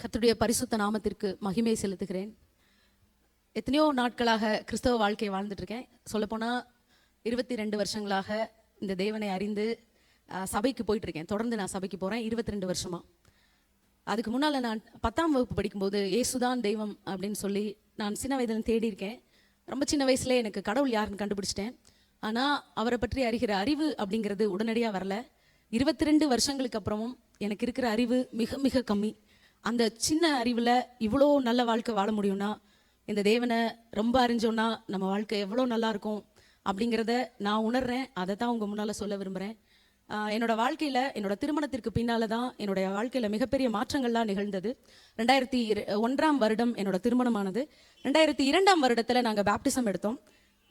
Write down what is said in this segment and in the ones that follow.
கர்த்தருடைய பரிசுத்த நாமத்திற்கு மகிமை செலுத்துகிறேன். எத்தனையோ நாட்களாக கிறிஸ்தவ வாழ்க்கையை வாழ்ந்துட்டு இருக்கேன். சொல்லப்போனால் 22 வருஷங்களாக இந்த தேவனை அறிந்து சபைக்கு போயிட்டு இருக்கேன். தொடர்ந்து நான் சபைக்கு போகிறேன் 22 வருஷமா. அதுக்கு முன்னால் நான் 10ஆம் வகுப்பு படிக்கும்போது இயேசுதான் தெய்வம் அப்படின்னு சொல்லி நான் சின்ன வயதில் தேடி இருக்கேன். ரொம்ப சின்ன வயசுல எனக்கு கடவுள் யாருன்னு கண்டுபிடிச்சிட்டேன். ஆனால் அவரை பற்றி அறிகிற அறிவு அப்படிங்கிறது உடனடியாக வரல. 22 வருஷங்களுக்கு அப்புறமும் எனக்கு இருக்கிற அறிவு மிக மிக கம்மி. அந்த சின்ன அறிவில் இவ்வளோ நல்ல வாழ்க்கை வாழ முடியும்னா, இந்த தேவனை ரொம்ப அறிஞ்சோன்னா நம்ம வாழ்க்கை எவ்வளோ நல்லா இருக்கும் அப்படிங்கிறத நான் உணர்றேன். அதை தான் உங்கள் முன்னால் சொல்ல விரும்புகிறேன். என்னோட வாழ்க்கையில் என்னோட திருமணத்திற்கு பின்னால் தான் என்னுடைய வாழ்க்கையில் மிகப்பெரிய மாற்றங்கள்லாம் நிகழ்ந்தது. 2001ஆம் வருடம் என்னோட திருமணமானது. 2002ஆம் வருடத்தில் நாங்கள் பேப்டிசம் எடுத்தோம்.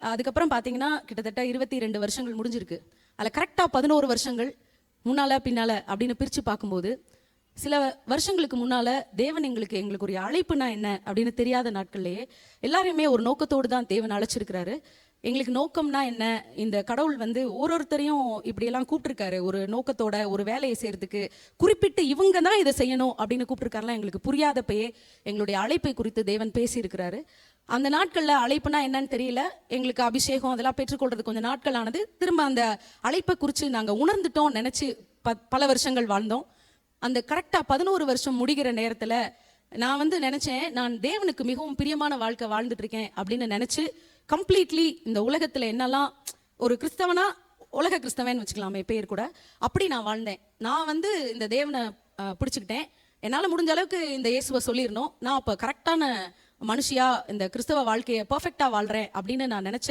அதுக்கப்புறம் பார்த்தீங்கன்னா கிட்டத்தட்ட 22 வருஷங்கள் முடிஞ்சிருக்கு. அதில் கரெக்டாக 11 வருஷங்கள் முன்னால் பின்னால் அப்படின்னு பிரித்து பார்க்கும்போது, சில வருஷங்களுக்கு முன்னால் தேவன் எங்களுக்கு ஒரு அழைப்புனா என்ன அப்படின்னு தெரியாத நாட்கள்லேயே எல்லாரையுமே ஒரு நோக்கத்தோடு தான் தேவன் அழைச்சிருக்கிறாரு. எங்களுக்கு நோக்கம்னா என்ன, இந்த கடவுள் ஒருத்தரையும் இப்படியெல்லாம் கூப்பிட்டுருக்காரு ஒரு நோக்கத்தோட ஒரு வேலையை செய்யறதுக்கு, குறிப்பிட்டு இவங்க தான் இதை செய்யணும் அப்படின்னு கூப்பிட்டுருக்காருலாம் எங்களுக்கு புரியாதப்பயே எங்களுடைய அழைப்பை குறித்து தேவன் பேசியிருக்கிறாரு. அந்த நாட்களில் அழைப்புனா என்னன்னு தெரியல, எங்களுக்கு அபிஷேகம் அதெல்லாம் பெற்றுக்கொள்றது கொஞ்சம் நாட்கள் ஆனது. திரும்ப அந்த அழைப்பை குறித்து நாங்கள் உணர்ந்துட்டோம் நினச்சி பல வருஷங்கள் வாழ்ந்தோம். அந்த கரெக்டாக 11 வருஷம் முடிகிற நேரத்தில் நான் நினச்சேன், நான் தேவனுக்கு மிகவும் பிரியமான வாழ்க்கை வாழ்ந்துட்டு இருக்கேன் அப்படின்னு நினச்சி கம்ப்ளீட்லி இந்த உலகத்தில் என்னெல்லாம் ஒரு கிறிஸ்தவனா, உலக கிறிஸ்தவன் வச்சுக்கலாமே பேர் கூட, அப்படி நான் வாழ்ந்தேன். நான் இந்த தேவனை பிடிச்சிக்கிட்டேன். என்னால் முடிஞ்ச அளவுக்கு இந்த இயேசுவை சொல்லிடணும். நான் அப்போ கரெக்டான மனுஷியா இந்த கிறிஸ்தவ வாழ்க்கையை பர்ஃபெக்டாக வாழ்கிறேன் அப்படின்னு நான் நினச்ச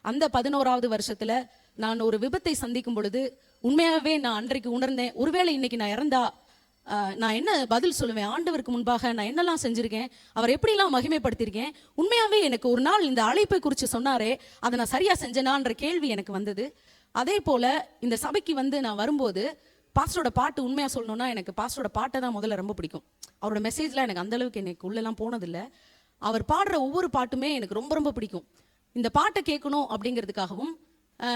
அந்த 11ஆவது வருஷத்தில் நான் ஒரு விபத்தை சந்திக்கும் பொழுது உண்மையாகவே நான் அன்றைக்கு உணர்ந்தேன், ஒருவேளை இன்னைக்கு நான் இறந்தா நான் என்ன பதில் சொல்லுவேன், ஆண்டவருக்கு முன்பாக நான் என்னெல்லாம் செஞ்சுருக்கேன், அவர் எப்படிலாம் மகிமைப்படுத்தியிருக்கேன், உண்மையாகவே எனக்கு ஒரு நாள் இந்த அழைப்பை குறித்து சொன்னாரே அதை நான் சரியாக செஞ்சேனான்ற கேள்வி எனக்கு வந்தது. அதே போல் இந்த சபைக்கு நான் வரும்போது பாஸ்டரோட பாட்டு, உண்மையாக சொல்லணும்னா எனக்கு பாஸ்டரோட பாட்டை தான் முதல்ல ரொம்ப பிடிக்கும். அவரோட மெசேஜ்லாம் எனக்கு அந்தளவுக்கு எனக்கு உள்ளெல்லாம் போனதில்லை. அவர் பாடுற ஒவ்வொரு பாட்டுமே எனக்கு ரொம்ப ரொம்ப பிடிக்கும். இந்த பாட்டை கேட்கணும் அப்படிங்கிறதுக்காகவும்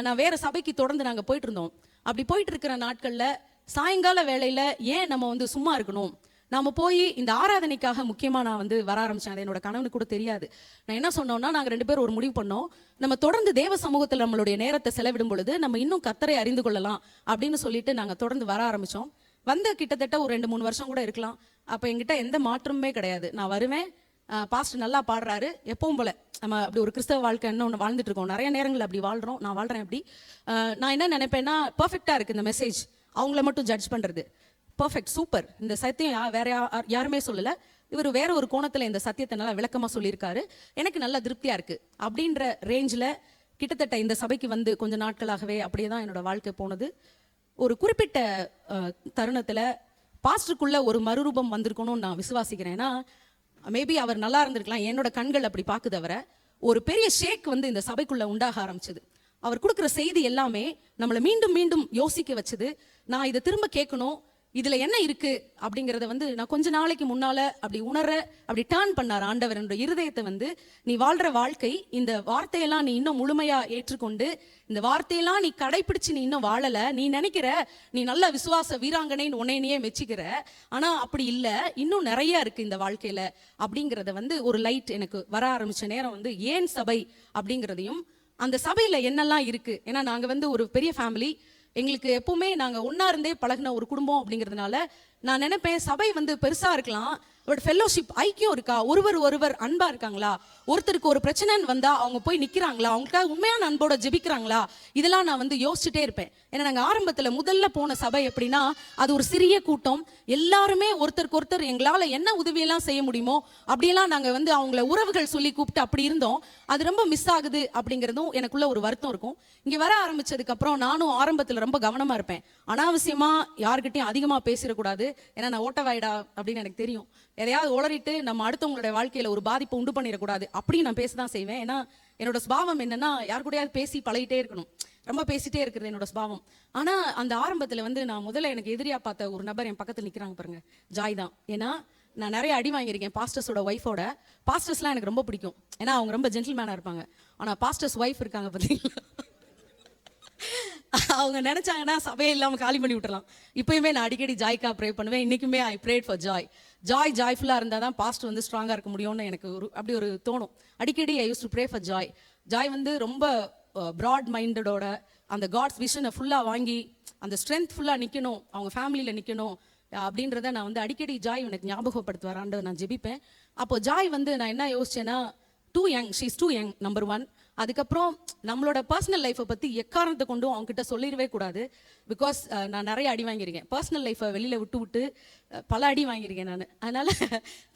நான் வேறு சபைக்கு தொடர்ந்து நாங்கள் போயிட்டு இருந்தோம். அப்படி போயிட்டு இருக்கிற நாட்களில் சாயங்கால வேளையில் ஏன் நம்ம சும்மா இருக்கணும், நாம் போய் இந்த ஆராதனைக்காக முக்கியமாக நான் வர ஆரம்பித்தேன். அது என்னோட கணவனுக்கு கூட தெரியாது. நான் என்ன சொன்னோன்னா, நாங்கள் 2 பேரும் ஒரு முடிவு பண்ணோம், நம்ம தொடர்ந்து தேவ சமூகத்தில் நம்மளுடைய நேரத்தை செலவிடும் பொழுது நம்ம இன்னும் கர்த்தரை அறிந்து கொள்ளலாம் அப்படின்னு சொல்லிட்டு நாங்கள் தொடர்ந்து வர ஆரம்பித்தோம். கிட்டத்தட்ட ஒரு 2-3 வருஷம் கூட இருக்கலாம். அப்போ என்கிட்ட எந்த மாற்றமுமே கிடையாது. நான் வருவேன், பாஸ்டர் நல்லா பாடுறாரு, எப்பவும் போல நம்ம அப்படி ஒரு கிறிஸ்தவ வாழ்க்கை இன்னொன்று வாழ்ந்துட்டு இருக்கோம். நிறைய நேரங்கள் அப்படி வாழ்கிறோம், நான் வாழ்கிறேன். அப்படி நான் என்ன நினைப்பேன்னா, பர்ஃபெக்டாக இருக்குது இந்த மெசேஜ், அவங்கள மட்டும் ஜட்ஜ் பண்ணுறது பர்ஃபெக்ட் சூப்பர், இந்த சத்தியம் வேற யாருமே சொல்லலை, இவர் வேற ஒரு கோணத்தில் இந்த சத்தியத்தை நல்லா விளக்கமாக சொல்லியிருக்காரு, எனக்கு நல்ல திருப்தியாக இருக்குது அப்படின்ற ரேஞ்சில் கிட்டத்தட்ட இந்த சபைக்கு கொஞ்ச நாட்களாகவே அப்படியே தான் என்னோட வாழ்க்கை போனது. ஒரு குறிப்பிட்ட தருணத்தில் பாஸ்டருக்குள்ள ஒரு மறுரூபம் வந்திருக்கணும்னு நான் விசுவாசிக்கிறேன். ஏன்னா மேபி அவர் நல்லா இருந்திருக்கலாம், என்னோட கண்கள் அப்படி பார்க்குது. அவரை ஒரு பெரிய ஷேக் இந்த சபைக்குள்ள உண்டாக ஆரம்பிச்சது. அவர் கொடுக்குற செய்தி எல்லாமே நம்மளை மீண்டும் மீண்டும் யோசிக்க வச்சது. நான் இதை திரும்ப கேட்கணும், இதுல என்ன இருக்கு அப்படிங்கிறத நான் கொஞ்ச நாளைக்கு முன்னால அப்படி அப்படி டர்ன் பண்ணார் ஆண்டவர் என்னோட இருதயத்தை. நீ வாழ்ற வாழ்க்கை, இந்த வார்த்தையெல்லாம் நீ இன்னும் முழுமையா ஏற்றுக்கொண்டு இந்த வார்த்தையெல்லாம் நீ கடைபிடிச்சு நீ இன்னும் வாழல. நீ நினைக்கிற நீ நல்ல விசுவாச வீராங்கனைன்னு உன்னையே மெச்சிக்கிற, ஆனா அப்படி இல்லை, இன்னும் நிறைய இருக்கு இந்த வாழ்க்கையில அப்படிங்கிறத ஒரு லைட் எனக்கு வர ஆரம்பிச்ச நேரம் ஏன் சபை அப்படிங்கிறதையும், அந்த சபையில என்னெல்லாம் இருக்கு. ஏன்னா நாங்க ஒரு பெரிய ஃபேமிலி, எங்களுக்கு எப்பவுமே நாங்கள் ஒன்றா இருந்தே பழகின ஒரு குடும்பம் அப்படிங்கிறதுனால நான் நினைப்பேன், சபை பெருசாக இருக்கலாம், பட் ஃபெல்லோஷிப் ஐக்கியம் இருக்கா, ஒருவர் அன்பாக இருக்காங்களா, ஒருத்தருக்கு ஒரு பிரச்சனைன்னு வந்தால் அவங்க போய் நிற்கிறாங்களா, அவங்களுக்காக உண்மையான அன்போட ஜெபிக்கிறாங்களா, இதெல்லாம் நான் யோசிச்சுட்டே இருப்பேன். ஏன்னா நாங்கள் ஆரம்பத்தில் முதல்ல போன சபை எப்படின்னா, அது ஒரு சிறிய கூட்டம், எல்லாருமே ஒருத்தருக்கு ஒருத்தர் எங்களால் என்ன உதவியெல்லாம் செய்ய முடியுமோ அப்படியெல்லாம் நாங்கள் அவங்கள உறவுகள் சொல்லி கூப்பிட்டு அப்படி இருந்தோம். அது ரொம்ப மிஸ் ஆகுது அப்படிங்கிறதும் எனக்குள்ள ஒரு வருத்தம் இருக்கும். இங்கே வர ஆரம்பிச்சதுக்கப்புறம் நானும் ஆரம்பத்தில் ரொம்ப கவனமாக இருப்பேன், அனாவசியமாக யார்கிட்டையும் அதிகமாக பேசிடக்கூடாது, ஏன்னா நான் ஓட்டவாயிடா அப்படின்னு எனக்கு தெரியும். எதையாவது உளறிட்டு நம்ம அடுத்தவங்களுடைய வாழ்க்கையில ஒரு பாதிப்பை உண்டு பண்ணிடக்கூடாது அப்படி நான் பேசதான் செய்வேன். ஏன்னா என்னோட ஸ்பாவம் என்னன்னா, யார் கூடயாவது பேசி பழகிட்டே இருக்கணும், ரொம்ப பேசிட்டே இருக்கிறது என்னோட ஸ்பாவம். ஆனா அந்த ஆரம்பத்துல நான் முதல்ல எனக்கு எதிரியா பார்த்த ஒரு நபர் என் பக்கத்தில் நிற்கிறாங்க பாருங்க, ஜாய் தான். ஏன்னா நான் நிறைய அடி வாங்கியிருக்கேன் பாஸ்டர்ஸோட ஒய்ஃபோட. பாஸ்டர்ஸ்லாம் எனக்கு ரொம்ப பிடிக்கும், ஏன்னா அவங்க ரொம்ப ஜென்டில்மேனா இருப்பாங்க. ஆனா பாஸ்டர்ஸ் ஒய்ஃப் இருக்காங்க பார்த்தீங்களா, அவங்க நினைச்சாங்கன்னா சபையை இல்லாமல் காலி பண்ணி விட்டுறலாம். இப்பயுமே நான் அடிக்கடி ஜாய்க்கா ப்ரே பண்ணுவேன். இன்னைக்குமே ஐ ப்ரேட் ஃபார் ஜாய். ஜாய்ஃபுல்லாக இருந்தால் தான் பாஸ்ட் வந்து ஸ்ட்ராங்காக இருக்க முடியும்னு எனக்கு அப்படி ஒரு தோணும். அடிக்கடி I use to pray for joy வந்து ரொம்ப ப்ராட் மைண்டடோட அந்த காட்ஸ் விஷனை ஃபுல்லாக வாங்கி அந்த ஸ்ட்ரென்த் ஃபுல்லாக நிற்கணும், அவங்க ஃபேமிலியில் நிற்கணும் அப்படின்றத நான் வந்து அடிக்கடி ஜாய் எனக்கு ஞாபகப்படுத்துவாரான்னு நான் ஜெபிப்பேன். அப்போ ஜாய் வந்து நான் என்ன யோசிச்சேன்னா, ஷீஸ் டூ யங் நம்பர் 1. அதுக்கப்புறம் நம்மளோட பர்சனல் லைஃப்பை பற்றி எக்காரணத்தை கொண்டும் அவங்ககிட்ட சொல்லிடவே கூடாது. பிகாஸ் நான் நிறைய அடி வாங்கியிருக்கேன், பர்சனல் லைஃப்பை வெளியில் விட்டு பல அடி வாங்கியிருக்கேன் நான். அதனால்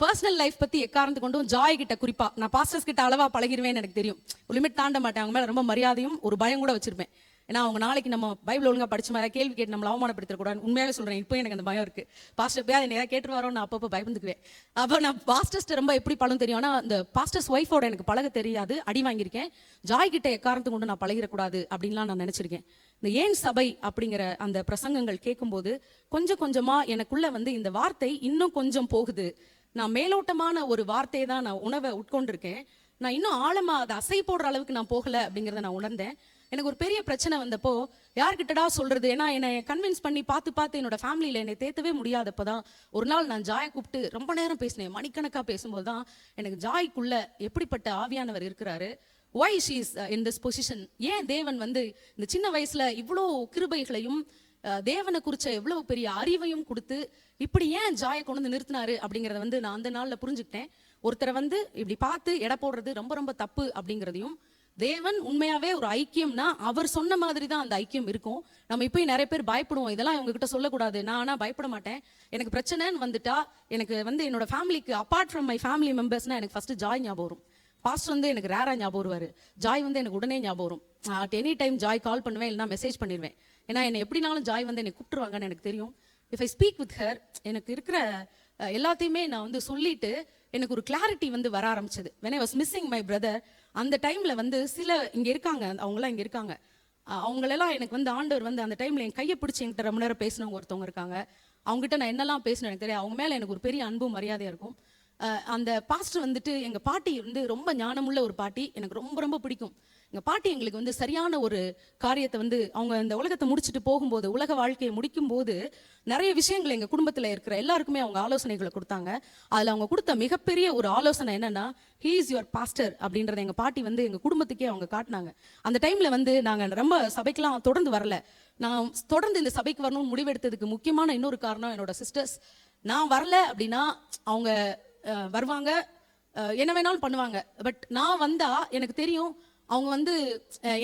பர்சனல் லைஃப் பற்றி எக்காரணத்தை கொண்டும் ஜாய் கிட்ட குறிப்பாக நான் பாஸ்டர்ஸ் கிட்ட அளவாக பழகிடுவேன்னு எனக்கு தெரியும். லிமிட் தாண்ட மாட்டேன், அவங்க மேலே ரொம்ப மரியாதையும் ஒரு பயம் கூட வச்சிருப்பேன். ஏன்னா அவங்க நாளைக்கு நம்ம பைபிள் ஒழுங்காக படிச்ச மாதிரி கேள்வி கேட்டு நம்மளை அவமானப்படுத்தக்கூடாது. உண்மையாகவே சொல்கிறேன், இப்போ எனக்கு அந்த பயம் இருக்குது. பாஸ்டர் போய் அதை நேராக கேட்டுருவாரோ நான் அப்பப்போ பயந்துக்குவேன். அப்போ நான் பாஸ்டர்ஸ்ட்டு ரொம்ப எப்படி பழம் தெரியும், ஆனால் அந்த பாஸ்டர்ஸ் ஒய்ஃபோட எனக்கு பழக தெரியாது, அடி வாங்கியிருக்கேன். ஜாய் கிட்ட எக்காரணத்தை கொண்டு நான் பழகிடக்கூடாது அப்படின்லாம் நான் நினச்சிருக்கேன். இந்த ஏன் சபை அப்படிங்கிற அந்த பிரசங்கங்கள் கேட்கும்போது கொஞ்சம் கொஞ்சமாக எனக்குள்ளே வந்து இந்த வார்த்தை இன்னும் கொஞ்சம் போகுது. நான் மேலோட்டமான ஒரு வார்த்தையை தான் நான் உணவை உட்கொண்டிருக்கேன், நான் இன்னும் ஆழமாக அதை அசை போடுற அளவுக்கு நான் போகலை அப்படிங்கிறத நான் உணர்ந்தேன். எனக்கு ஒரு பெரிய பிரச்சனை வந்தப்போ யார்கிட்டடா சொல்றது, ஏன்னா என்னை கன்வின்ஸ் பண்ணி பார்த்து என்னோட ஃபேமிலியில் என்னை தேத்தவே முடியாதப்போ தான் ஒரு நாள் நான் ஜாயை கூப்பிட்டு ரொம்ப நேரம் பேசினேன். மணிக்கணக்காக பேசும்போது தான் எனக்கு ஜாய்க்குள்ள எப்படிப்பட்ட ஆவியானவர் இருக்கிறாரு, why she is in this position, ஏன் தேவன் வந்து இந்த சின்ன வயசுல இவ்வளோ கிருபைகளையும் தேவனை குறிச்ச எவ்வளவு பெரிய அறிவையும் கொடுத்து இப்படி ஏன் ஜாயை கொண்டு வந்து நிறுத்தினாரு அப்படிங்கிறத வந்து நான் அந்த நாளில் புரிஞ்சுக்கிட்டேன். ஒருத்தரை வந்து இப்படி பார்த்து எடை போடுறது ரொம்ப ரொம்ப தப்பு அப்படிங்கிறதையும், தேவன் உண்மையாவே ஒரு ஐக்கியம்னா அவர் சொன்ன மாதிரி தான் அந்த ஐக்கியம் இருக்கும். நம்ம இப்போ நிறைய பேர் பயப்படுவோம், இதெல்லாம் இவங்க கிட்ட சொல்லக்கூடாது. நான் ஆனால் பயப்பட மாட்டேன். எனக்கு பிரச்சனைன்னு வந்துட்டா எனக்கு வந்து என்னோட ஃபேமிலிக்கு அப்பார்ட் ஃப்ரம் மை ஃபேமிலி மெம்பர்ஸ்னா எனக்கு ஃபர்ஸ்ட் ஜாய் ஞாபகம் வரும். பாஸ்டர் வந்து எனக்கு ரேரா ஞாபகம் வருவார், ஜாய் வந்து எனக்கு உடனே ஞாபகம் வரும். அட் எனி டைம் ஜாய் கால் பண்ணுவேன், இல்லைனா மெசேஜ் பண்ணிடுவேன். ஏன்னா என்னை எப்படினாலும் ஜாய் வந்து என்னை கூப்பிட்டுருவாங்கன்னு எனக்கு தெரியும். If I speak with her எனக்கு இருக்கிற எல்லாத்தையுமே நான் வந்து சொல்லிட்டு எனக்கு ஒரு கிளாரிட்டி வந்து வர ஆரம்பிச்சது. when I was missing my brother, அந்த டைம்ல வந்து சில இங்க இருக்காங்க, அவங்களாம் இங்க இருக்காங்க, அவங்களெல்லாம் எனக்கு வந்து ஆண்டவர் வந்து அந்த டைம்ல என் கையை பிடிச்சி என்கிட்ட ரொம்ப நேரம் பேசினவங்க ஒருத்தவங்க இருக்காங்க. அவங்ககிட்ட நான் என்னெல்லாம் பேசணும் எனக்கு தெரியாது. அவங்க மேல எனக்கு ஒரு பெரிய அன்பும் மரியாதையா இருக்கும். அந்த பாஸ்டர் வந்துட்டு எங்க பாட்டி வந்து ரொம்ப ஞானமுள்ள ஒரு பாட்டி, எனக்கு ரொம்ப ரொம்ப பிடிக்கும். எங்க பாட்டி எங்களுக்கு வந்து சரியான ஒரு காரியத்தை வந்து அவங்க இந்த உலகத்தை முடிச்சுட்டு போகும்போது, உலக வாழ்க்கையை முடிக்கும் போது நிறைய விஷயங்கள் எங்க குடும்பத்துல இருக்கிற எல்லாருக்குமே அவங்க ஆலோசனைகளை கொடுத்தாங்க. அதுல அவங்க கொடுத்த மிகப்பெரிய ஒரு ஆலோசனை என்னன்னா, he is your pastor அப்படின்றத எங்க பாட்டி வந்து எங்க குடும்பத்துக்கே அவங்க காட்டினாங்க. அந்த டைம்ல வந்து நாங்க ரொம்ப சபைக்கெல்லாம் தொடர்ந்து வரல. நான் தொடர்ந்து இந்த சபைக்கு வரணும்னு முடிவெடுத்ததுக்கு முக்கியமான இன்னொரு காரணம் என்னோட சிஸ்டர்ஸ். நான் வரல அப்படின்னா அவங்க வருவாங்க, என்ன வேணாலும் பண்ணுவாங்க. பட் நான் வந்தா எனக்கு தெரியும் அவங்க வந்து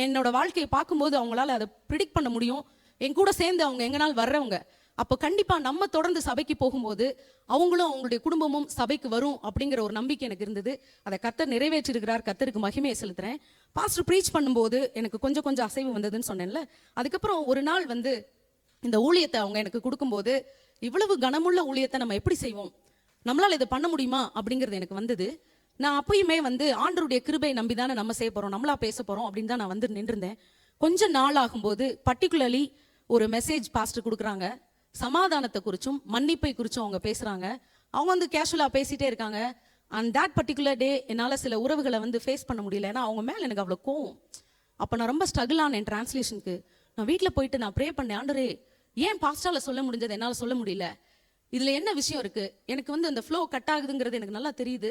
என்னோட வாழ்க்கையை பார்க்கும்போது அவங்களால அதை ப்ரிடிக்ட் பண்ண முடியும். என் கூட சேர்ந்து அவங்க எங்கனாலும் வர்றவங்க. அப்போ கண்டிப்பாக நம்ம தொடர்ந்து சபைக்கு போகும்போது அவங்களும் அவங்களுடைய குடும்பமும் சபைக்கு வரும் அப்படிங்கிற ஒரு நம்பிக்கை எனக்கு இருந்தது. அதை கர்த்தர் நிறைவேற்றிருக்கிறார், கர்த்தருக்கு மகிமையை செலுத்துறேன். பாஸ்டர் ப்ரீச் பண்ணும்போது எனக்கு கொஞ்சம் கொஞ்சம் அசைவு வந்ததுன்னு சொன்னேன்ல. அதுக்கப்புறம் ஒரு நாள் வந்து இந்த ஊழியத்தை அவங்க எனக்கு கொடுக்கும்போது, இவ்வளவு கனமுள்ள ஊழியத்தை நம்ம எப்படி செய்வோம், நம்மளால் இதை பண்ண முடியுமா அப்படிங்கிறது எனக்கு வந்தது. நான் அப்பயுமே வந்து ஆண்டருடைய கிருபை நம்பி தானே நம்ம செய்ய போகிறோம், நம்மளா பேச போகிறோம் அப்படின்னு தான் நான் வந்து நின்றுருந்தேன். கொஞ்சம் நாள் ஆகும்போது பர்டிகுலர்லி ஒரு மெசேஜ் பாஸ்டர் கொடுக்குறாங்க. சமாதானத்தை குறிச்சும் மன்னிப்பை குறிச்சும் அவங்க பேசுகிறாங்க. அவங்க வந்து கேஷுவலாக பேசிகிட்டே இருக்காங்க. அண்ட் தேட் பர்டிகுலர் டே என்னால் சில உறவுகளை வந்து ஃபேஸ் பண்ண முடியல. ஏன்னா அவங்க மேலே எனக்கு அவ்வளோ கோவம். அப்போ நான் ரொம்ப ஸ்ட்ரகிள் ஆனேன் டிரான்ஸ்லேஷனுக்கு. நான் வீட்டில் போயிட்டு நான் ப்ரே பண்ணேன், ஆண்டரே ஏன் பாஸ்டால சொல்ல முடிஞ்சது என்னால் சொல்ல முடியல, இதில் என்ன விஷயம் இருக்குது, எனக்கு வந்து அந்த ஃப்ளோ கட் ஆகுதுங்கிறது எனக்கு நல்லா தெரியுது.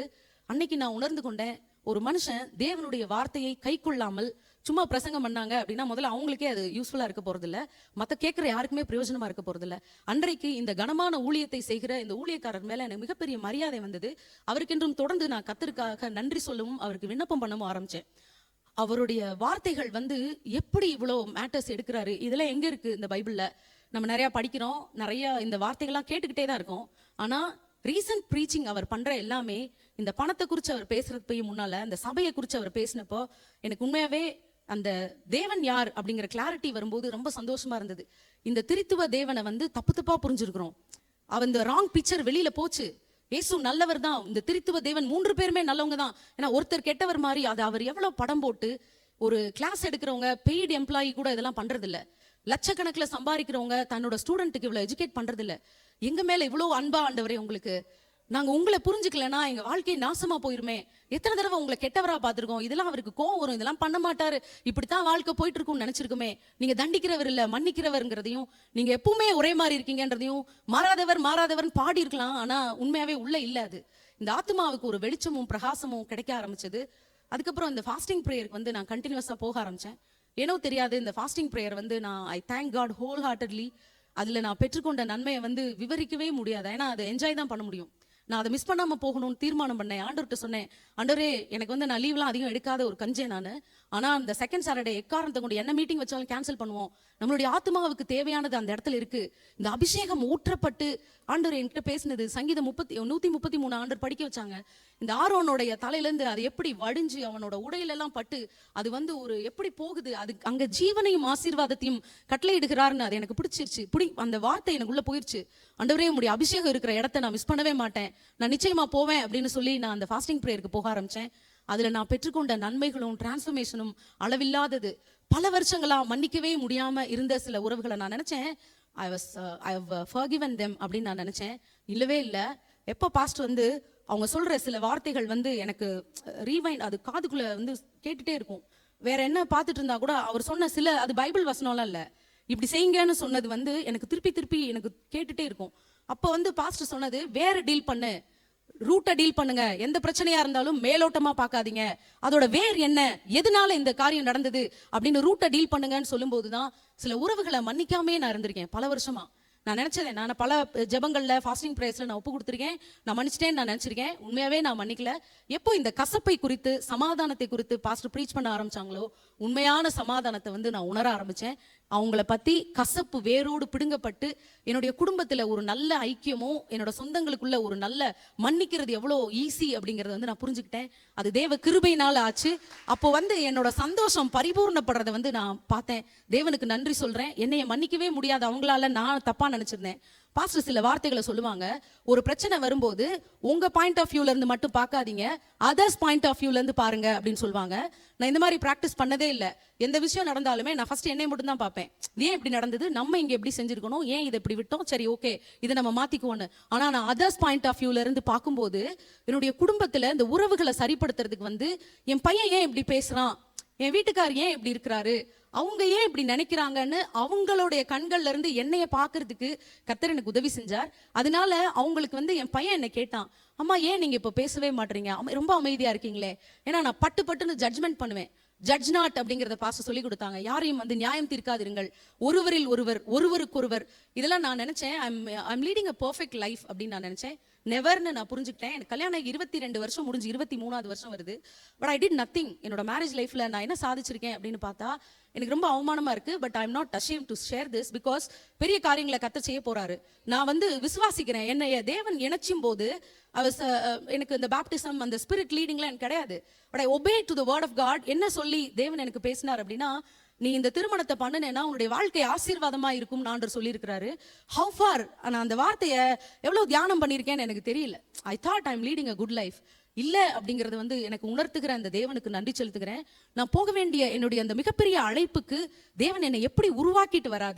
அன்னைக்கு நான் உணர்ந்து கொண்டேன், ஒரு மனுஷன் தேவனுடைய வார்த்தையை கை கொள்ளாமல் சும்மா பிரசங்கம் பண்ணாங்க அப்படின்னா முதல்ல அவங்களுக்கே அது யூஸ்ஃபுல்லாக இருக்க போகிறதில்ல, மற்ற கேட்குற யாருக்குமே பிரயோஜனமாக இருக்க போகிறதில்ல. அன்றைக்கு இந்த கனமான ஊழியத்தை செய்கிற இந்த ஊழியக்காரர் மேலே எனக்கு மிகப்பெரிய மரியாதை வந்தது. அவருக்கென்றும் தொடர்ந்து நான் கர்த்தருக்காக நன்றி சொல்லவும் அவருக்கு விண்ணப்பம் பண்ணவும் ஆரம்பித்தேன். அவருடைய வார்த்தைகள் வந்து எப்படி இவ்வளோ மேட்டர்ஸ் எடுக்கிறாரு, இதெல்லாம் எங்கே இருக்குது இந்த பைபிளில்? நம்ம நிறையா படிக்கிறோம், நிறையா இந்த வார்த்தைகள்லாம் கேட்டுக்கிட்டே தான் இருக்கோம். ஆனால் ரீசன்ட் ப்ரீச்சிங் அவர் பண்ணுற எல்லாமே இந்த பணத்தை குறித்து அவர் பேசுறதுக்கு போய் முன்னால் இந்த சபையை குறித்து அவர் பேசினப்போ எனக்கு உண்மையாகவே அந்த தேவன் யார் அப்படிங்கிற கிளாரிட்டி வரும்போது ரொம்ப சந்தோஷமா இருந்தது. இந்த திரித்துவ தேவனை வந்து தப்பு தப்பா புரிஞ்சிருக்கிறோம். அவன் இந்த ராங் பிக்சர் வெளியில போச்சு. இயேசு நல்லவர் தான், இந்த திரித்துவ தேவன் 3 பேருமே நல்லவங்க தான். ஏன்னா ஒருத்தர் கெட்டவர் மாதிரி அதை அவர் எவ்வளவு படம் போட்டு, ஒரு கிளாஸ் எடுக்கிறவங்க பெய்டு எம்ப்ளாயி கூட இதெல்லாம் பண்றது இல்ல, லட்சக்கணக்கில் சம்பாதிக்கிறவங்க தன்னோட ஸ்டூடெண்ட்டுக்கு இவ்வளவு எஜுகேட் பண்றது இல்ல. எங்க மேல இவ்வளவு அன்பா ஆண்டவரே உங்களுக்கு, நாங்க உங்களை புரிஞ்சுக்கலன்னா எங்க வாழ்க்கை நாசமா போயிருமே. எத்தனை தடவை உங்களை கெட்டவரா பார்த்திருக்கோம். இதெல்லாம் அவருக்கு கோவம் வரும், இதெல்லாம் பண்ண மாட்டாரு, இப்படித்தான் வாழ்க்கை போயிட்டு இருக்கும்னு நினைச்சிருக்குமே. நீங்க தண்டிக்கிறவர் இல்ல, மன்னிக்கிறவர்ங்கிறதையும், நீங்க எப்பவுமே ஒரே மாதிரி இருக்கீங்கன்றதையும், மாறாதவர் மாறாதவர்னு பாடி இருக்கலாம். ஆனா உண்மையாவே உள்ள இல்ல. அது இந்த ஆத்மாவுக்கு ஒரு வெளிச்சமும் பிரகாசமும் கிடைக்க ஆரம்பிச்சது. அதுக்கப்புறம் இந்த ஃபாஸ்டிங் ப்ரேயருக்கு வந்து நான் கண்டினியூஸா போக ஆரம்பிச்சேன். ஏனோ தெரியாது, இந்த ஃபாஸ்டிங் ப்ரேயர் வந்து நான் I thank God whole heartedly. அதுல நான் பெற்றுக்கொண்ட நன்மையை வந்து விவரிக்கவே முடியாது. ஏன்னா அதை என்ஜாய் தான் பண்ண முடியும். நான் அதை மிஸ் பண்ணாம போகணும்னு தீர்மானம் பண்ணேன். ஆண்டவர்கிட்ட சொன்னேன், ஆண்டவரே எனக்கு வந்து நான் லீவ்லாம் அதிகம் எடுக்காத ஒரு கஞ்சே நான். ஆனா அந்த செகண்ட் சாட்டர்டே எக்காரணத்தை கொண்டு என்ன மீட்டிங் வச்சாலும் கேன்சல் பண்ணுவோம். நம்மளுடைய ஆத்மாவுக்கு தேவையானது அந்த இடத்துல இருக்கு. இந்த அபிஷேகம் ஊற்றப்பட்டு ஆண்டவர் என்கிட்ட பேசினது. சங்கீதம் 133 ஆண்டவர் படிக்க வச்சாங்க. இந்த ஆரோனுடைய தலையிலேருந்து அது எப்படி வடிஞ்சு அவனோட உடையிலெல்லாம் பட்டு அது வந்து ஒரு எப்படி போகுது, அது அங்க ஜீவனையும் ஆசீர்வாதத்தையும் கட்டளையிடுகிறார்னு அது எனக்கு பிடிச்சிருச்சு. அந்த வார்த்தை எனக்குள்ள போயிருச்சு. ஆண்டவரே உடைய அபிஷேகம் இருக்கிற இடத்த நான் மிஸ் பண்ணவே மாட்டேன், நான் நிச்சயமா போவேன் அப்படின்னு சொல்லி நான் அந்த ஃபாஸ்டிங் ப்ரேயருக்கு போக ஆரம்பிச்சேன். அதுல நான் பெற்றுக்கொண்ட நன்மைகளும் டிரான்ஸ்ஃபர்மேஷனும் அளவில்லாதது. பல வருஷங்களா மன்னிக்கவே முடியாம இருந்த சில உறவுகளை நான் நினைச்சேன் ஐ ஹவ் forgiven them அப்படின்னு நான் நினைச்சேன். இல்லவே இல்லை. எப்போ பாஸ்ட் வந்து அவங்க சொல்ற சில வார்த்தைகள் வந்து எனக்கு ரீவைண்ட், அது காதுக்குள்ள வந்து கேட்டுட்டே இருக்கும். வேற என்ன பார்த்துட்டு இருந்தா கூட அவர் சொன்ன சில, அது பைபிள் வசனம்லாம் இல்லை, இப்படி செய்யுங்கன்னு சொன்னது வந்து எனக்கு திருப்பி திருப்பி எனக்கு கேட்டுட்டே இருக்கும். அப்போ வந்து பாஸ்ட் சொன்னது, வேற டீல் பண்ணு, ரூட்டை டீல் பண்ணுங்க, எந்த பிரச்சனையா இருந்தாலும் மேலோட்டமா பார்க்காதீங்க, அதோட வேர் என்ன, எதனால இந்த காரியம் நடந்தது அப்படின்னு ரூட்டை டீல் பண்ணுங்கன்னு சொல்லும்போதுதான் சில உறவுகளை மன்னிக்காமே நான் இருந்திருக்கேன் பல வருஷமா. நான் நினைச்சேன், நான் பல ஜெபங்கள்ல ஃபாஸ்டிங் ப்ரேயர்ஸ்ல நான் ஒப்பு கொடுத்துருக்கேன், நான் மன்னிச்சிட்டேன்னு நான் நினைச்சிருக்கேன். உண்மையாவே நான் மன்னிக்கல. எப்போ இந்த கசப்பை குறித்து சமாதானத்தை குறித்து பாஸ்டர் ப்ரீச் பண்ண ஆரம்பிச்சாங்களோ, உண்மையான சமாதானத்தை வந்து நான் உணர ஆரம்பிச்சேன். அவங்கள பத்தி கசப்பு வேரோடு பிடுங்கப்பட்டு என்னுடைய குடும்பத்துல ஒரு நல்ல ஐக்கியமும், என்னோட சொந்தங்களுக்குள்ள ஒரு நல்ல மன்னிக்கிறது எவ்வளோ ஈஸி அப்படிங்கறத வந்து நான் புரிஞ்சுக்கிட்டேன். அது தேவ கிருபையினால ஆச்சு. அப்போ வந்து என்னோட சந்தோஷம் பரிபூர்ணப்படுறதை வந்து நான் பார்த்தேன். தேவனுக்கு நன்றி சொல்றேன். என்னைய மன்னிக்கவே முடியாது அவங்களால, நான் தப்பா நினைச்சிருந்தேன். பாஸ்டர் சில வார்த்தைகளை சொல்லுவாங்க, ஒரு பிரச்சனை வரும்போது உங்க பாயிண்ட் ஆஃப் வியூல இருந்து மட்டும் பார்க்காதீங்க, அதர்ஸ் பாயிண்ட் ஆஃப் வியூல இருந்து பாருங்க அப்படின்னு சொல்லுவாங்க. நான் இந்த மாதிரி பிராக்டிஸ் பண்ணதே இல்லை. எந்த விஷயம் நடந்தாலுமே நான் ஃபர்ஸ்ட் என்னை மட்டும் தான் பார்ப்பேன். ஏன் இப்படி நடந்தது, நம்ம இங்க எப்படி செஞ்சிருக்கணும், ஏன் இதை இப்படி விட்டோம், சரி ஓகே இதை நம்ம மாத்திக்குவோன்னு. ஆனா நான் அதர்ஸ் பாயிண்ட் ஆஃப் வியூல இருந்து பார்க்கும்போது என்னுடைய குடும்பத்துல இந்த உறவுகளை சரிப்படுத்துறதுக்கு வந்து, என் பையன் ஏன் இப்படி பேசுறான், என் வீட்டுக்காரர் ஏன் இப்படி இருக்கிறாரு, அவங்க ஏன் இப்படி நினைக்கிறாங்கன்னு அவங்களுடைய கண்கள்ல இருந்து என்னைய பாக்குறதுக்கு கர்த்தர் எனக்கு உதவி செஞ்சார். அதனால அவங்களுக்கு வந்து என் பையன் என்ன கேட்டான், அம்மா ஏன் நீங்க இப்ப பேசவே மாட்டீங்க, ரொம்ப அமைதியா இருக்கீங்களே. ஏன்னா நான் பட்டுன்னு ஜட்ஜ்மெண்ட் பண்ணுவேன். ஜட்ஜ் நாட் அப்படிங்கிறத பாஸ்டர் சொல்லி கொடுத்தாங்க. யாரையும் வந்து நியாயம் தீர்க்காதிருங்கள், ஒருவரில் ஒருவர், ஒருவருக்கொருவர். இதெல்லாம் நான் நினைச்சேன் I'm leading a perfect life அப்படின்னு நான் நினைச்சேன். நெவர்னு நான் புரிஞ்சுக்கிட்டேன். எனக்கு கல்யாணம் 22 வருஷம் முடிஞ்சு 23வது வருஷம் வருது. But I did nothing. என்னோட மேரேஜ் லைஃப்ல நான் என்ன சாதிச்சிருக்கேன் அப்படின்னு பார்த்தா எனக்கு ரொம்ப அவமானமா இருக்கு. But I am not ashamed to share this because பெரிய காரியங்களை கர்த்தர் செய்ய போறாரு. நான் வந்து விசுவாசிக்கிறேன். என்னைய தேவன் இணைச்சும் போது எனக்கு இந்த பேப்டிசம் அந்த ஸ்பிரிட் லீடிங்லாம் எனக்கு கிடையாது. But I obey to the word of God. என்ன சொல்லி தேவன் எனக்கு பேசினார் அப்படின்னா, நீ இந்த திருமணத்தை பண்ணுனேன்னா உன்னுடைய வாழ்க்கை ஆசீர்வாதமா இருக்கும் ஆண்டவர் சொல்லியிருக்கிறாரு. ஹவு ஃபார் நான் அந்த வார்த்தையை எவ்வளவு தியானம் பண்ணியிருக்கேன்னு எனக்கு தெரியல. I thought I am leading a good life. இல்லை அப்படிங்கிறது வந்து எனக்கு உணர்த்துகிற அந்த தேவனுக்கு நன்றி செலுத்துகிறேன். நான் போக வேண்டிய என்னுடைய அந்த மிகப்பெரிய அழைப்புக்கு தேவன் என்னை எப்படி உருவாக்கிட்டு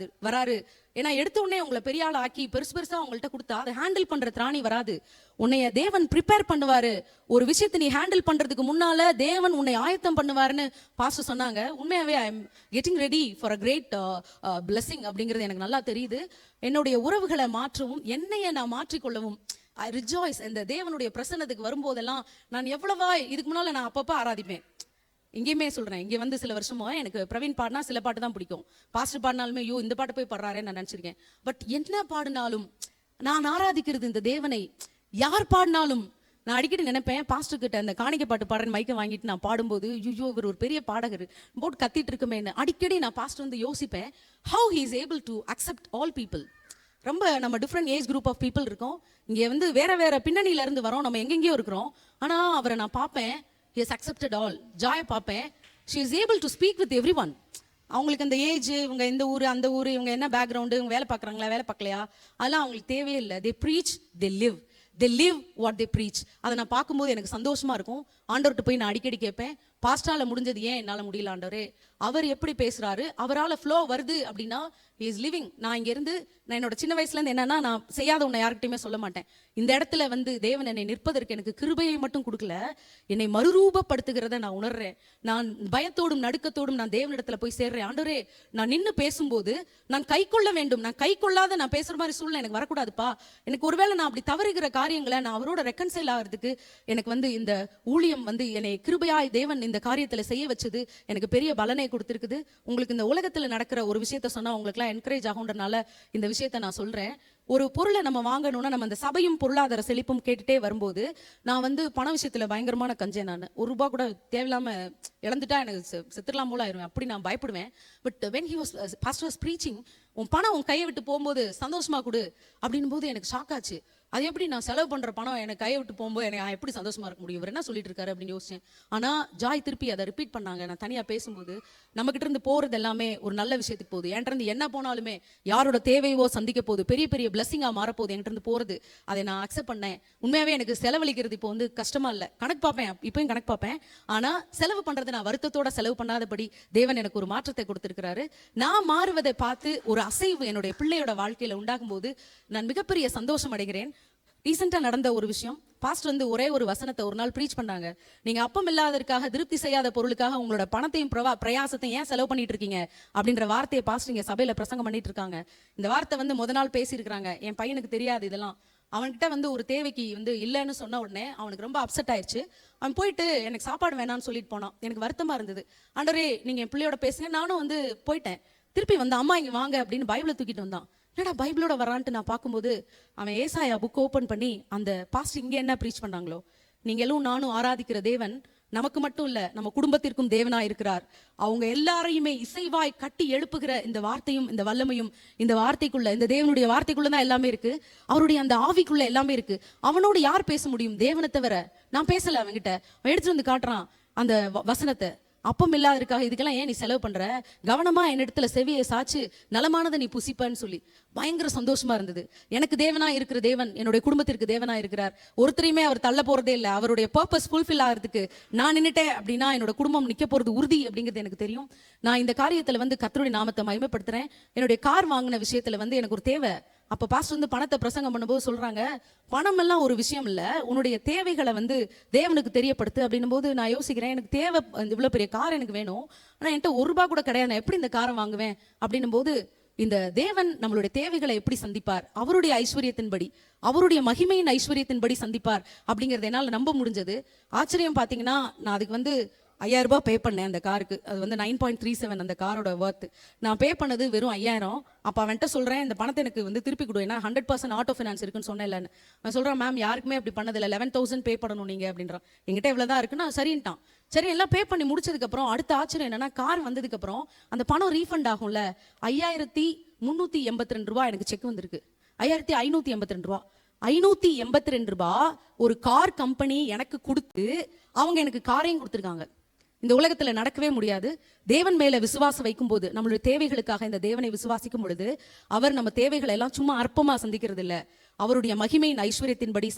வராரு. ஏன்னா எடுத்த உடனே உங்களை பெரிய ஆள் ஆக்கி பெருசா உங்கள்கிட்ட கொடுத்தா அதை ஹேண்டில் பண்ற திராணி வராது. உன்னைய தேவன் ப்ரிப்பேர் பண்ணுவாரு. ஒரு விஷயத்தை நீ ஹேண்டில் பண்றதுக்கு முன்னால தேவன் உன்னை ஆயத்தம் பண்ணுவாருன்னு பாஸ்டர் சொன்னாங்க. உண்மையாவே I am getting ready for a great blessing அப்படிங்கிறது எனக்கு நல்லா தெரியுது. என்னுடைய உறவுகளை மாற்றவும் என்னைய நான் மாற்றிக்கொள்ளவும் ஐ ரிஜாய்ஸ். இந்த தேவனுடைய பிரசன்னத்துக்கு வரும்போதெல்லாம் நான் எவ்வளவா இதுக்கு முன்னால நான் அப்பப்போ ஆராதிப்பேன். இங்கேயுமே சொல்றேன், இங்கே வந்து சில வருஷமா எனக்கு பிரவீன் பாடினா சில பாட்டு தான் பிடிக்கும். பாஸ்டர் பாடினாலுமே ஐயோ இந்த பாட்டு போய் பாடுறாரேன்னு நான் நினைச்சிருக்கேன். பட் என்ன பாடினாலும் நான் ஆராதிக்கிறது இந்த தேவனை. யார் பாடினாலும் நான் அடிக்கடி நினைப்பேன், பாஸ்டர் கிட்ட அந்த காணிக்கை பாட்டு பாடுறேன் மைக்கை வாங்கிட்டு நான் பாடும்போது ஐயோ இவர் ஒரு பெரிய பாடகர் போட்டு கத்திட்டு இருக்குமேன்னு அடிக்கடி நான் பாஸ்டர் வந்து யோசிப்பேன். How he is able to accept all people. ரொம்ப நம்ம different age group of people இருக்கோம். இங்கே வந்து வேற பின்னணியில இருந்து வரோம், நம்ம எங்கெங்கேயோ இருக்கிறோம். ஆனா அவரை நான் பார்ப்பேன், he has accepted all. Joy பார்ப்பேன், she is able to speak with everyone. அவங்களுக்கு அந்த ஏஜ், இவங்க இந்த ஊர் அந்த ஊர், இவங்க என்ன பேக்ரவுண்டு, இவங்க வேலை பார்க்குறாங்களா வேலை பார்க்கலையா, அதெல்லாம் அவங்களுக்கு தேவையே இல்லை. they preach, they live what they preach. அதை நான் பார்க்கும்போது எனக்கு சந்தோஷமா இருக்கும். ஆண்டவர்கிட்ட போய் நான் அடிக்கடி கேட்பேன், பாஸ்டால முடிஞ்சது ஏன் என்னால முடியல ஆண்டவரே, அவர் எப்படி பேசுறாரு, அவரால ஃப்ளோ வருது அப்படின்னா இஸ் லிவிங். நான் இங்க இருந்து நான் என்னோட சின்ன வயசுல இருந்து என்னன்னா, நான் செய்யாத உன்னை யார்கிட்டயுமே சொல்ல மாட்டேன். இந்த இடத்துல வந்து தேவன் என்னை நிற்பதற்கு எனக்கு கிருபையை மட்டும் கொடுக்கல, என்னை மறுரூபப்படுத்துகிறத நான் உணர்றேன். நான் பயத்தோடும் நடுக்கத்தோடும் நான் தேவனிடத்துல போய் சேர்றேன். ஆண்டவரே, நான் நின்று பேசும்போது நான் கை கொள்ள வேண்டும். நான் கை கொள்ளாத நான் பேசுற மாதிரி சூழ்நிலை எனக்கு வரக்கூடாதுப்பா. எனக்கு ஒருவேளை நான் அப்படி தவறுகிற காரியங்களை நான் அவரோட ரெக்கன்சைல் ஆகிறதுக்கு எனக்கு வந்து இந்த ஊழியம் வந்து என்னை கிருபையாய் தேவன் இந்த காரியத்துல செய்ய வச்சது எனக்கு பெரிய பலனை கொடுத்திருக்குது. உங்களுக்கு இந்த உலகத்துல நடக்கிற ஒரு விஷயத்த சொன்னா உங்களுக்கு என்கரேஜ் ஆகுன்றனால இந்த விஷயத்த நான் சொல்றேன். ஒரு பொருளை நம்ம வாங்கணும்னா நம்ம அந்த சபையும் பொருளாதார செழிப்பும் கேட்டுட்டே வரும்போது நான் வந்து பண விஷயத்துல பயங்கரமான கஞ்சேன். நான் ₹1 கூட தேவையில்லாம இழந்துட்டா எனக்கு செத்துடலாம் போல ஆயிருவேன். அப்படி நான் பயப்படுவேன். But when he was pastor was preaching, உன் பணம் உன் கையை விட்டு போகும்போது சந்தோஷமா கொடு அப்படின்னும் போது எனக்கு ஷாக் ஆச்சு. அது எப்படி நான் செலவு பண்ற பணம் எனக்கு கையை விட்டு போகும்போது எனக்கு எப்படி சந்தோஷமா இருக்க முடியும், இவர் என்ன சொல்லிட்டு இருக்காரு அப்படின்னு யோசிச்சேன். ஆனா ஜாய் திருப்பி அதை ரிப்பீட் பண்ணாங்க. நான் தனியா பேசும்போது நம்ம கிட்ட இருந்து போறது எல்லாமே ஒரு நல்ல விஷயத்துக்கு போகுது. என்கிட்ட இருந்து என்ன போனாலுமே யாரோட தேவையோ சந்திக்க போகுது, பெரிய பெரிய பிளஸிங்கா மாறப்போகுது. என்கிட்ட இருந்து போறது அதை நான் அக்செப்ட் பண்ணேன். உண்மையாவே எனக்கு செலவழிக்கிறது இப்போ வந்து கஷ்டமா இல்லை. கணக்கு பார்ப்பேன், இப்பயும் கணக்கு பார்ப்பேன். ஆனா செலவு பண்றது நான் வருத்தத்தோட செலவு பண்ணாதபடி தேவன் எனக்கு ஒரு மாற்றத்தை கொடுத்திருக்கிறாரு. நான் மாறுவதை பார்த்து ஒரு அசைவு என்னுடைய பிள்ளையோட வாழ்க்கையில உண்டாகும் போது நான் மிகப்பெரிய சந்தோஷம் அடைகிறேன். ரீசெண்டா நடந்த ஒரு விஷயம், பாஸ்டர் வந்து ஒரே ஒரு வசனத்தை ஒரு நாள் ப்ரீச் பண்ணாங்க. நீங்க அப்பம் இல்லாததற்காக, திருப்தி செய்யாத பொருளுக்காக உங்களோட பணத்தையும் பிரயாசத்தையும் ஏன் செலவு பண்ணிட்டு இருக்கீங்க அப்படின்ற வார்த்தையை பாஸ்டர் இங்க சபையில பிரசங்கம் பண்ணிட்டு இருக்காங்க. இந்த வார்த்தை வந்து முத நாள் பேசியிருக்கிறாங்க. என் பையனுக்கு தெரியாது இதெல்லாம். அவன்கிட்ட வந்து ஒரு தேவைக்கு வந்து இல்லைன்னு சொன்ன உடனே அவனுக்கு ரொம்ப அப்செட் ஆயிடுச்சு. அவன் போயிட்டு எனக்கு சாப்பாடு வேணான்னு சொல்லிட்டு போனான். எனக்கு வருத்தமா இருந்தது. ஆண்டவரே, நீங்க என் பிள்ளையோட பேசுங்க. நானும் வந்து போயிட்டேன். திருப்பி வந்து அம்மா இங்க வாங்க அப்படின்னு பைபிளை தூக்கிட்டு வந்தான். என்னடா பைபிளோட வரான்ட்டு நான் பார்க்கும்போது அவன் ஏசாயா புக் ஓப்பன் பண்ணி அந்த பாஸ்டர் இங்கே என்ன ப்ரீச் பண்ணாங்களோ, நீங்களும் நானும் ஆராதிக்கிற தேவன் நமக்கு மட்டும் இல்ல, நம்ம குடும்பத்திற்கும் தேவனா இருக்கிறார். அவங்க எல்லாரையுமே இசைவாய் கட்டி எழுப்புகிற இந்த வார்த்தையும் இந்த வல்லமையும் இந்த வார்த்தைக்குள்ள, இந்த தேவனுடைய வார்த்தைக்குள்ளதான் எல்லாமே இருக்கு. அவருடைய அந்த ஆவிக்குள்ள எல்லாமே இருக்கு. அவனோடு யார் பேச முடியும்? தேவனை தவிர. நான் பேசல அவன்கிட்ட. அவன் எடுத்துட்டு வந்து காட்டுறான் அந்த வசனத்தை. அப்பம் இல்லாததுக்காக இதுக்கெல்லாம் ஏன் நீ செலவு பண்ற, கவனமா என் இடத்துல செவியை சாச்சு நலமானதை நீ புசிப்பன்னு சொல்லி பயங்கர சந்தோஷமா இருந்தது. எனக்கு தேவனா இருக்கிற தேவன் என்னுடைய குடும்பத்திற்கு தேவனா இருக்கிறார். ஒருத்தரையுமே அவர் தள்ள போறதே இல்லை. அவருடைய பர்பஸ் ஃபுல்ஃபில் ஆகிறதுக்கு நான் நின்னுட்டேன் அப்படின்னா என்னோட குடும்பம் நிக்க போறது உறுதி அப்படிங்கிறது எனக்கு தெரியும். நான் இந்த காரியத்துல வந்து கர்த்தருடைய நாமத்தை மகிமைப்படுத்துறேன். என்னுடைய கார் வாங்கின விஷயத்துல வந்து எனக்கு ஒரு தேவை. அப்ப பாஸ்டர் வந்து பணத்தை பிரசங்கம் பண்ணும்போது சொல்றாங்க, பணம் எல்லாம் ஒரு விஷயம் இல்ல, உன்னுடைய தேவைகளை வந்து தேவனுக்கு தெரியப்படுத்து அப்படின்னும் போது நான் யோசிக்கிறேன், எனக்கு தேவை இவ்வளவு பெரிய கார் எனக்கு வேணும், ஆனா என்கிட்ட ₹1 கூட கிடையாது, நான் எப்படி இந்த காரை வாங்குவேன் அப்படின்னும் போது இந்த தேவன் நம்மளுடைய தேவைகளை எப்படி சந்திப்பார், அவருடைய ஐஸ்வர்யத்தின்படி, அவருடைய மகிமையின் ஐஸ்வர்யத்தின்படி சந்திப்பார் அப்படிங்கறது என்னால நம்ப முடிஞ்சது. ஆச்சரியம் பாத்தீங்கன்னா, நான் அதுக்கு வந்து ₹5000 பே பண்ணேன் அந்த காருக்கு. அது வந்து 9.37 அந்த காரோட ஒர்த். நான் பே பண்ணது வெறும் 5000. அப்போ அவன்கிட்ட சொல்றேன், இந்த பணத்தை எனக்கு வந்து திருப்பி கொடு, ஏன்னா 100% ஆட்டோ ஃபினான்ஸ் இருக்குன்னு சொன்னேன் இல்லைன்னு. அவன் சொல்றான், மேம் யாருக்குமே அப்படி பண்ணதில்லை, 11,000 பே பண்ணணும் நீங்க அப்படின்றான். என்கிட்ட இவ்வளவுதான் இருக்குன்னா சரின்ட்டான். சரி, எல்லாம் பே பண்ணி முடிச்சதுக்கு அப்புறம் அடுத்த ஆச்சரியம் என்னன்னா, கார் வந்ததுக்கு அப்புறம் அந்த பணம் ரீஃபண்ட் ஆகும்ல, ₹5382 எனக்கு செக் வந்திருக்கு. ₹5582. ₹582 ஒரு கார் கம்பெனி எனக்கு கொடுத்து அவங்க எனக்கு காரையும் கொடுத்துருக்காங்க. இந்த உலகத்துல நடக்கவே முடியாது. தேவன் மேல விசுவாசம் வைக்கும் போது, நம்மளுடைய தேவைகளுக்காக இந்த தேவனை விசுவாசிக்கும் பொழுது அவர் நம்ம தேவைகளை எல்லாம் சும்மா அற்பமா சந்திக்கிறது இல்ல, அவருடைய மகிமையின் ஐஸ்வர்யத்தின்படி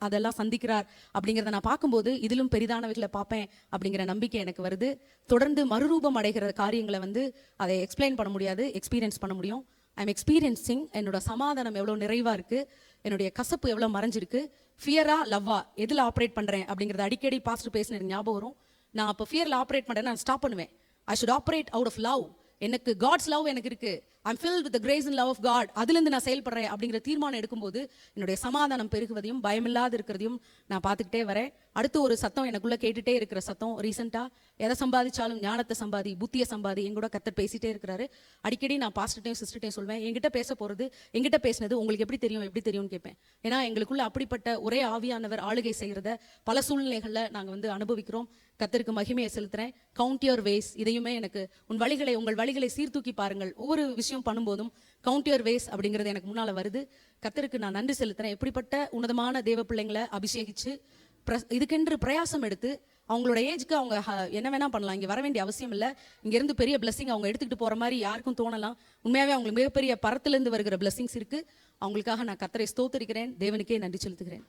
அதெல்லாம் சந்திக்கிறார் அப்படிங்கிறத நான் பார்க்கும்போது இதிலும் பெரிதானவைகளை பார்ப்பேன் அப்படிங்கிற நம்பிக்கை எனக்கு வருது. தொடர்ந்து மறுரூபம் அடைகிற காரியங்களை வந்து அதை எக்ஸ்பிளைன் பண்ண முடியாது, எக்ஸ்பீரியன்ஸ் பண்ண முடியும். I'm experiencing. என்னோட சமாதானம் எவ்வளோ நிறைவா இருக்கு, என்னுடைய கசப்பு எவ்வளோ மறைஞ்சிருக்கு. ஃபியரா லவ்வா எதில் ஆப்ரேட் பண்றேன் அப்படிங்கிறது அடிக்கடி பாஸ்டர் பேசின எனக்கு ஞாபகம் வரும். நான் அப்போ ஃபியர்ல ஆப்ரேட் பண்றேன், நான் ஸ்டாப் பண்ணுவேன். I should operate out of love. எனக்கு காட்ஸ் லவ் எனக்கு இருக்கு, I'm filled with the grace and love of God, அதுலேருந்து நான் செயல்படுறேன் அப்படிங்கிற தீர்மானம் எடுக்கும்போது என்னுடைய சமாதானம் பெருகுவதையும் பயமில்லாத இருக்கிறதையும் நான் பார்த்துக்கிட்டே வரேன். அடுத்து ஒரு சத்தம் எனக்குள்ள கேட்டுட்டே இருக்கிற சத்தம், ரீசெண்டா எதை சம்பாதிச்சாலும் ஞானத்தை சம்பாதி, புத்தியை சம்பாதி, எங்கூட கர்த்தர் பேசிட்டே இருக்கிறாரு. அடிக்கடி நான் பாஸ்டர்ட்டையும் சிஸ்டர்ட்டையும் சொல்வேன், என்கிட்ட பேச போறது, என்கிட்ட பேசினது உங்களுக்கு எப்படி தெரியும், எப்படி தெரியும்னு கேட்பேன். ஏன்னா எங்களுக்குள்ள அப்படிப்பட்ட ஒரே ஆவியானவர் ஆளுகை செய்கிறத பல சூழ்நிலைகள்ல நாங்க வந்து அனுபவிக்கிறோம். கர்த்தருக்கு மகிமையை செலுத்துறேன். Count your ways. இதையுமே எனக்கு உங்கள் வழிகளை சீர்தூக்கி பாருங்கள். ஒவ்வொரு விஷயம் பண்ணும்போதும் கவுண்ட் யுவர் வேஸ் அப்படிங்கிறது எனக்கு முன்னால வருது. கர்த்தருக்கு நான் நன்றி செலுத்துறேன். எப்படிப்பட்ட உன்னதமான தேவ பிள்ளைங்களை அபிஷேகிச்சு இதுக்கென்று பிரயாசம் எடுத்து அவங்களோட ஏஜ்க்கு அவங்க என்ன வேணா பண்ணலாம். இங்க வர வேண்டிய அவசியம் இல்லை. இங்க இருந்து பெரிய பிளஸிங் அவங்க எடுத்துக்கிட்டு போற மாதிரி யாருக்கும் தோணலாம். உண்மையாவே அவங்களுக்கு மிகப்பெரிய பரத்திலிருந்து வருகிற பிளஸிங்ஸ் இருக்கு. அவங்களுக்காக நான் கர்த்தரை ஸ்தோத்திரிக்கிறேன். தேவனுக்கே நன்றி செலுத்துகிறேன்.